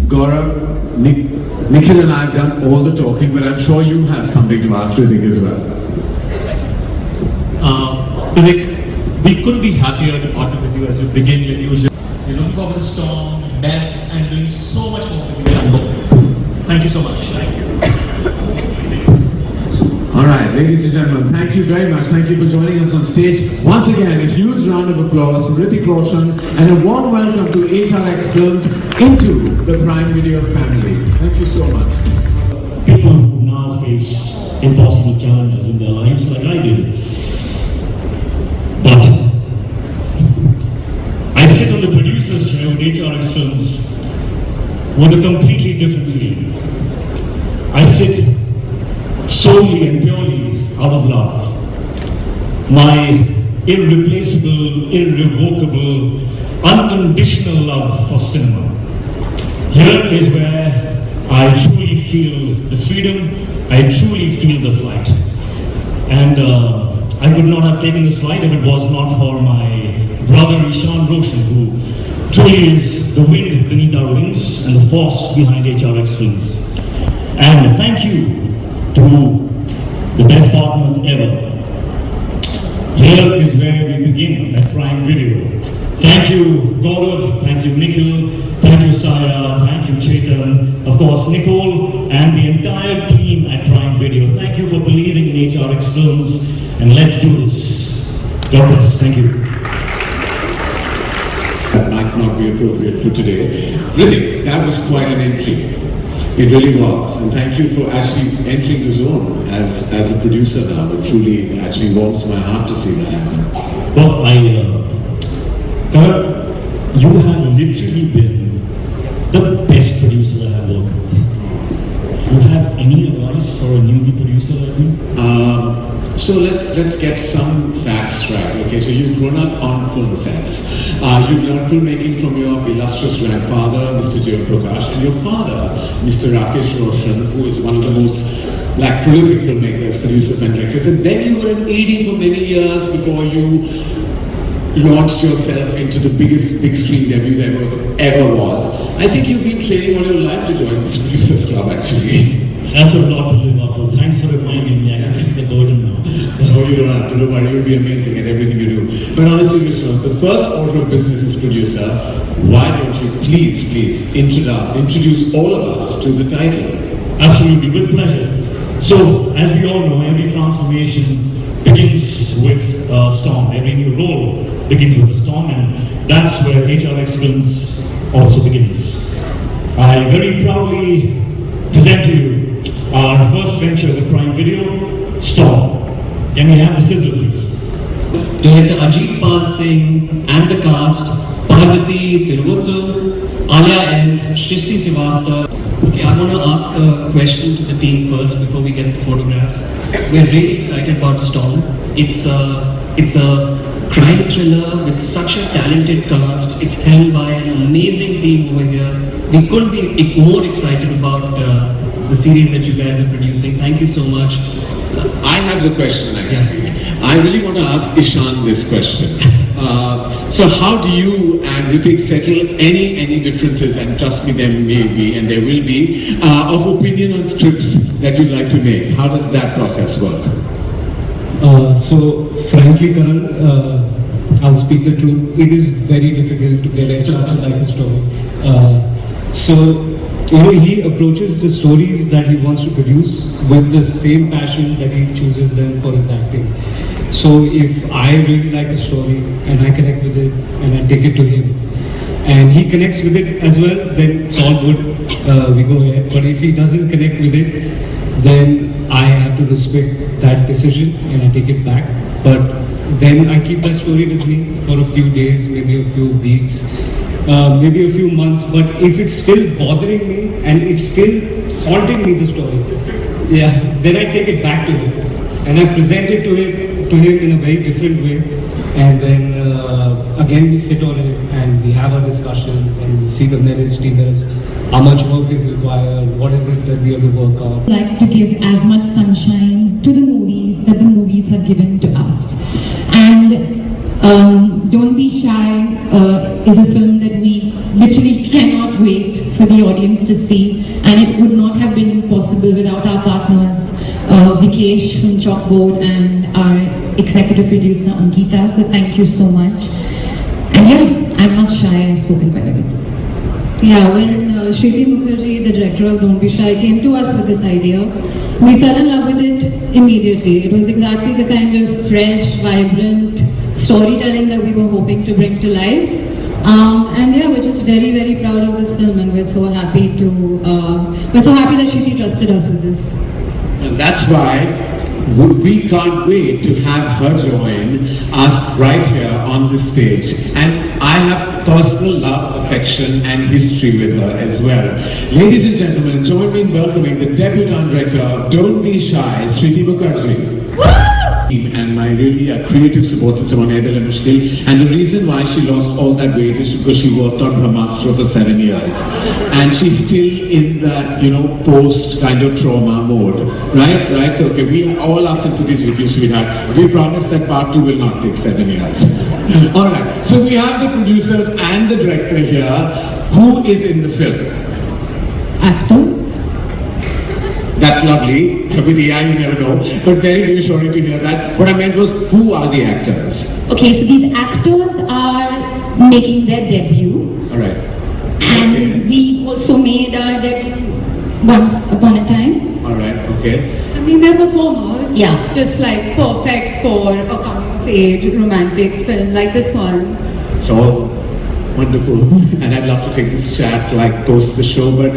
Gaurav, Nikhil and I have done all the talking, but I'm sure you have something to ask Hrithik as well. Hrithik, we couldn't be happier to partner with you as you begin your new journey. You're looking forward to Storm, best, and doing so much more with you. Thank you so much. Thank you. Alright, ladies and gentlemen, thank you very much. Thank you for joining us on stage. Once again, a huge round of applause for Hrithik Roshan and a warm welcome to HRX Films into the Prime Video family. Thank you so much. People who now face impossible challenges in their lives like I did. But I sit on the producers chair with HRX Films with a completely different feeling. I sit solely and purely out of love. My irreplaceable, irrevocable, unconditional love for cinema. Here is where I truly feel the freedom, I truly feel the flight. And I could not have taken this flight if it was not for my brother Ishan Roshan, who truly is the wind beneath our wings and the force behind HRX Films. And thank you to the best partners ever. Here is where we begin at Prime Video. Thank you Gaurav, thank you Nikhil, thank you Saya, thank you Chetan, of course Nicole and the entire team at Prime Video. Thank you for believing in HRX Films and let's do this. God bless, thank you. That might not be appropriate for today. Hrithik, that was quite an entry. It really was, and thank you for actually entering the zone as a producer now. It truly actually warms my heart to see that happen. Well, you have literally been the best producer I have worked with. Do you have any advice for a newbie producer like me? So let's get some facts right. Okay, so you've grown up on film sets. You learned filmmaking from your illustrious grandfather, Mr. Jay Prakash, and your father, Mr. Rakesh Roshan, who is one of the most prolific filmmakers, producers and directors. And then you were in AD for many years before you launched yourself into the biggest big screen debut there ever was. I think you've been training all your life to join this producers club actually. That's a lot to live up to. Thanks for reminding me. I can take the burden now. No, you don't have to. Don't worry. You'll be amazing at everything you do. But honestly, Vishnu, the first order of business as producer, why don't you please introduce all of us to the title? Absolutely, with pleasure. So, as we all know, every transformation begins with a storm. Every new role begins with a storm, and that's where HRX Films also begins. I very proudly present to you our first venture with Prime Video, Storm. Can we have the sizzle, please? Director Ajit Pal Singh and the cast, Parvati Tiruvuttu, Alia N, Shristi Srivastava. Okay, I want to ask a question to the team first before we get the photographs. We're really excited about Storm. It's a crime thriller with such a talented cast. It's held by an amazing team over here. We couldn't be more excited about the series that you guys are producing. Thank you so much. I have the question actually. Yeah. I really want to ask Ishan this question. So how do you and Hrithik settle any differences, and trust me there may be and there will be, of opinion on scripts that you'd like to make? How does that process work? So frankly Karan, I'll speak the truth. It is very difficult to get HR to like a story. So he approaches the stories that he wants to produce with the same passion that he chooses them for his acting. So if I really like a story and I connect with it and I take it to him and he connects with it as well, then it's all good, we go ahead. But if he doesn't connect with it, then I have to respect that decision and I take it back. But then I keep that story with me for a few days, maybe a few weeks, maybe a few months. But if it's still bothering me and it's still haunting me, the story, then I take it back to him and I present it to him in a very different way. And then again we sit on it and we have a discussion and we see the merits, demerits, how much work is required, what is it that we have to work on. I'd like to give as much sunshine to the movies that the movies have given to us. And Don't Be Shy is a film that we literally cannot wait for the audience audience to see, and it would not have been possible without our partners, Vikesh from Chalkboard and our executive producer Ankita. So thank you so much. And yeah, I'm not shy, I've spoken quite a bit. Yeah, when Shriti Mukherjee, the director of Don't Be Shy, came to us with this idea, we fell in love with it immediately. It was exactly the kind of fresh, vibrant storytelling that we were hoping to bring to life. And yeah, we're just very, very proud of this film, and we're so happy that Shriti trusted us with this. And that's why we can't wait to have her join us right here on this stage. And I have personal love, affection and history with her as well. Ladies and gentlemen, join me in welcoming the debutante director of Don't Be Shy, Shriti Mukherjee. And my really creative support system on Edel and Mushkil. And the reason why she lost all that weight is because she worked on her master for 7 years. And she's still in that, post kind of trauma mode. Right? So, okay, we all are sympathies with you, sweetheart. We promise that part 2 will not take 7 years. Alright, so we have the producers and the director here. Who is in the film? Actor? That's lovely. With AI, you never know. But very reassuring to hear that. What I meant was, who are the actors? Okay, so these actors are making their debut. Alright. And we also made our debut once upon a time. Alright, okay. I mean, they're performers. Yeah. Just like perfect for a coming-of-age romantic film like this one. It's all wonderful. And I'd love to take this chat post the show, but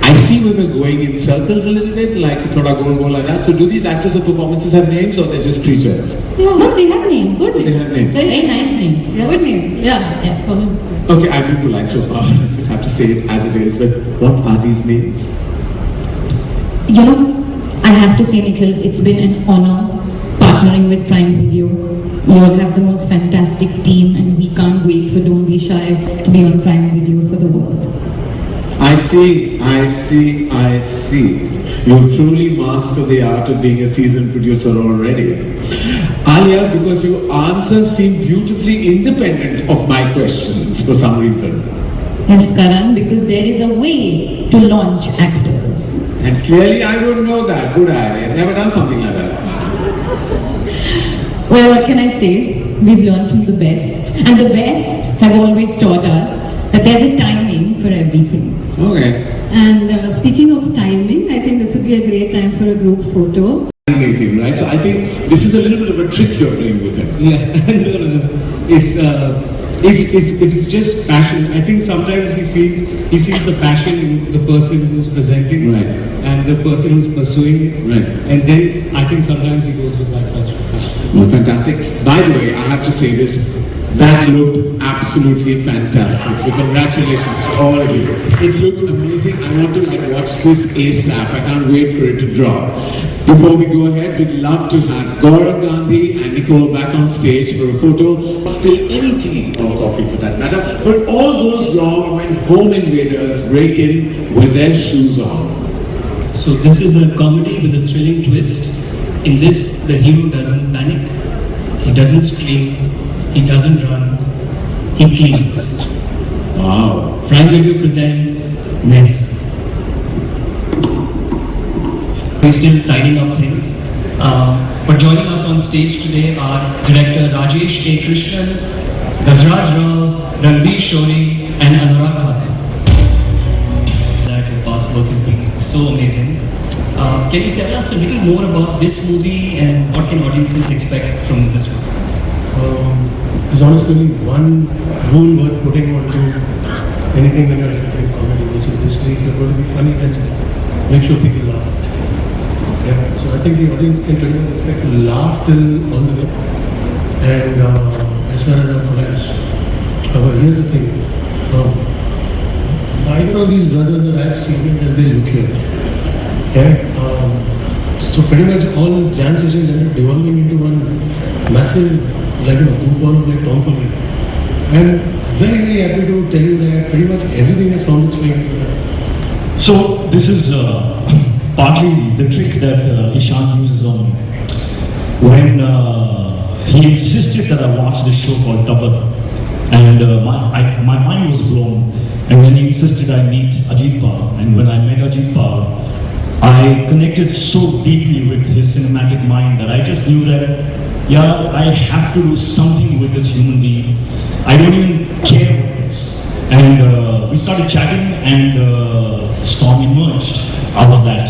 I see women going in circles a little bit, like thoda gol like that. So do these actors or performances have names, or they're just creatures? No, they have names. Good names. They have names. Very nice names. Yeah, good name. Yeah, for him. Okay, I've been polite so far. I just have to say it as it is. But what are these names? I have to say, Nikhil, it's been an honor partnering with Prime Video. You all have the most fantastic team, and we can't wait for Don't Be Shy to be on Prime Video for the world. I see. You truly master the art of being a seasoned producer already. Alia, because your answers seem beautifully independent of my questions for some reason. Yes, Karan, because there is a way to launch actors. And clearly I wouldn't know that, would I? I've never done something like that. Well, what can I say? We've learned from the best. And the best have always taught us that there's a timing for everything. Okay. And speaking of timing, I think this would be a great time for a group photo. Animating, right? So I think this is a little bit of a trick you're playing with him. Yeah, no. It's just passion. I think sometimes he sees the passion in the person who's presenting Right. and the person who's pursuing it. Right. And then I think sometimes he goes with that passion. Well, fantastic. By the way, I have to say this. That looked absolutely fantastic. So congratulations to all of you. It looked amazing. I want to watch this ASAP. I can't wait for it to drop. Before we go ahead, we'd love to have Gaurav Gandhi and Nicole back on stage for a photo. Still any tea or coffee for that matter. But all goes wrong when home invaders break in with their shoes on. So this is a comedy with a thrilling twist. In this, the hero doesn't panic, he doesn't scream, he doesn't run, he cleans. Wow. Prime Video presents Mess. He's still tidying up things. But joining us on stage today are director Rajesh K. Krishnan, Gajraj Rao, Ranveer Shori, and Anurag Thakur. That your past work has been so amazing. Can you tell us a little more about this movie and what can audiences expect from this one? There's honestly only one rule worth putting onto anything when you're doing comedy, which is basically if you're going to be funny, then make sure people laugh. Yeah, so I think the audience can pretty much expect to laugh till all the way. And as far as our college, here's the thing. I don't know these brothers are as senior as they look here. Yeah. So pretty much all jam sessions ended up devolving into one massive, group ball like tomfoolery. I'm very, very happy to tell you that pretty much everything has found its way into that. So this is partly the trick that Ishant uses on me. When he insisted that I watch this show called Double, and my mind was blown. And when he insisted I meet Ajit Pal, and when I met Ajit Pal, I connected so deeply with his cinematic mind that I just knew that, yeah, I have to do something with this human being. I don't even care what it is. And we started chatting, and Storm emerged out of that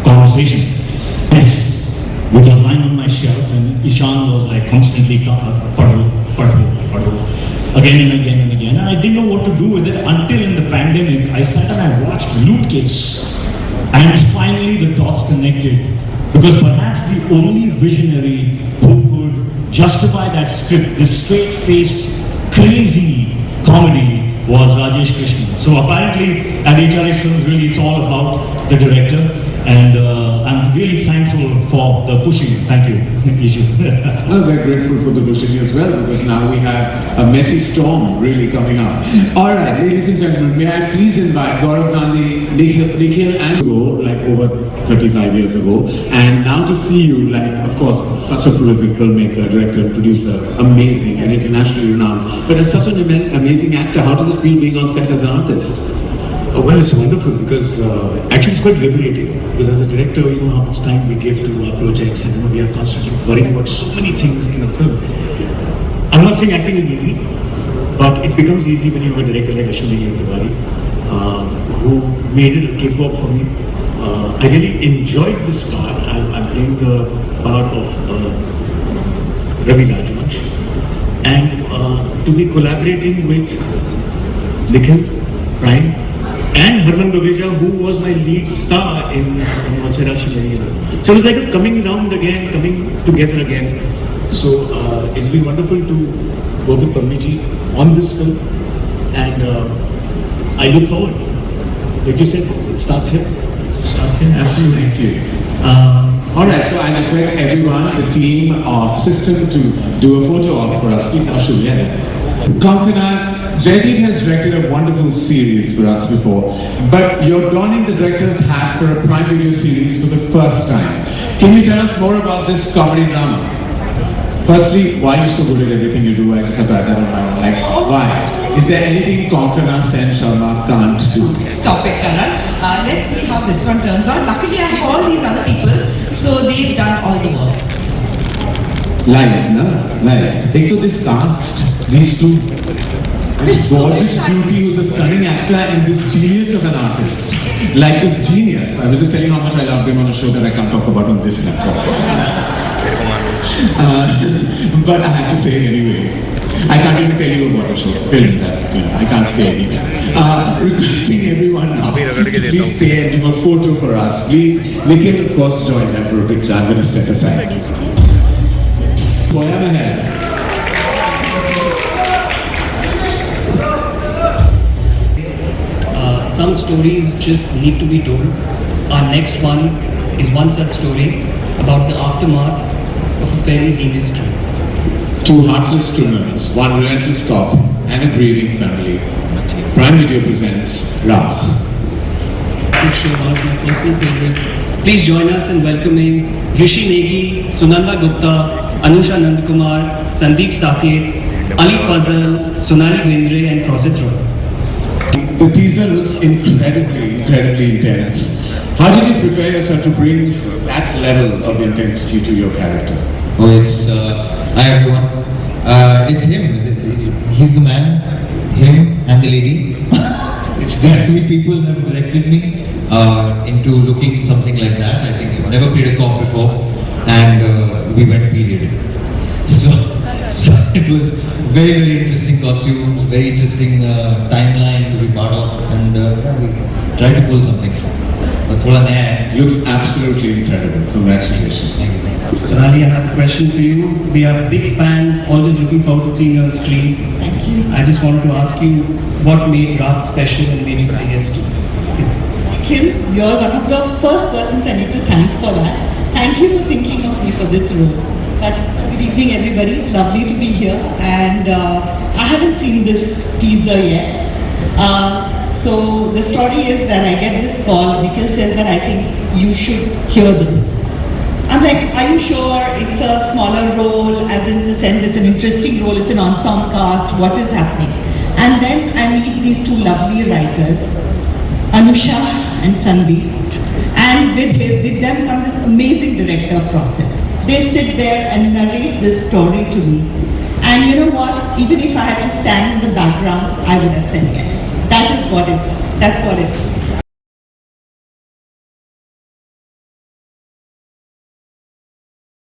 conversation. Yes, which was lying on my shelf, and Ishan was like constantly puddle, again and again and again. And I didn't know what to do with it until in the pandemic, I sat and I watched Loot Case. And finally the dots connected. Because perhaps the only visionary who could justify that script, this straight-faced, crazy comedy, was Rajesh Krishnan. So apparently at HRX Films, really it's all about the director. And I'm really thankful for the pushing. Thank you, Ishu. Well, we're grateful for the pushing as well, because now we have a messy storm really coming up. All right, ladies and gentlemen, may I please invite Gaurav Gandhi, Nikhil and go, like over 35 years ago, and now to see you, like, of course, such a prolific filmmaker, director, producer, amazing and internationally renowned, but as such an amazing actor, how does it feel being on set as an artist? Well, it's wonderful because actually it's quite liberating. Because as a director, you know how much time we give to our projects, and you know, we are constantly worrying about so many things in a film. I'm not saying acting is easy, but it becomes easy when you have a director like Ashwini Tiwari, who made it a cakewalk for me. I really enjoyed this part. I'm playing the part of Ravi Rajvansh, and to be collaborating with Nikhil, Prime, and Harman Gogeja, who was my lead star in Machera Shimari. So it was like a coming round again, coming together again. So it's been wonderful to work with Parmiji on this film, and I look forward. Like you said, it starts here. Absolutely. Thank you. All right, so I request everyone, the team of System, to do a photo op for us. Please, Ashu, Confidant, Jaideep has directed a wonderful series for us before, but you're donning the director's hat for a Prime Video series for the first time. Can you tell us more about this comedy drama? Firstly, why are you so good at everything you do? I just have to add that on my own. Like, why? Is there anything Konkana Sen Sharma can't do? Stop it, Karan. Let's see how this one turns out. Luckily, I have all these other people, so they've done all the work. Lies, no? Lies. Take to this cast, these two. This gorgeous beauty who's a stunning actor and this genius of an artist. Like this genius. I was just telling how much I loved him on a show that I can't talk about on this laptop. But I have to say it anyway. I can't even tell you about the show. Film that, you know, I can't say anything. Requesting everyone now to please stay and do a photo for us. Please, Nikhil, of course, join them for a picture. I'm going to step aside. Poya Mahal. Some stories just need to be told. Our next one is one such story about the aftermath of a very heinous crime. Two heartless criminals, one relentless cop, and a grieving family. Prime Video presents Raf. Big show, one of my personal favorites. Please join us in welcoming Rishi Negi, Sunanda Gupta, Anusha Nandkumar, Sandeep Saket, Ali Fazal, Sonali Bendre, and Prosit Roy. The teaser looks incredibly intense. How did you prepare yourself to bring that level of intensity to your character? Oh, it's hi everyone. It's him. He's the man. Him and the lady. It's these three people have directed me into looking something like that. I think I've never played a cop before, and we went period. So it was very interesting costumes, very interesting timeline to be part of, and we tried to pull something. But thoda naya hai. Looks absolutely incredible. Congratulations. Sonali, I have a question for you. We are big fans, always looking forward to seeing you on screen. Thank you. I just wanted to ask you what made Raat special and made you say yes to it. Nikhil, you're one of the first persons I need to thank for that. Thank you for thinking of me for this role. But good evening, everybody. It's lovely to be here, and I haven't seen this teaser yet. So the story is that I get this call. Nikhil says that I think you should hear this. I'm like, are you sure? It's a smaller role, as in the sense it's an interesting role. It's an ensemble cast. What is happening? And then I meet these two lovely writers, Anusha and Sandeep, and with them comes this amazing director, Prosek. They sit there and narrate this story to me. And you know what? Even if I had to stand in the background, I would have said yes. That is what it was. That's what it was.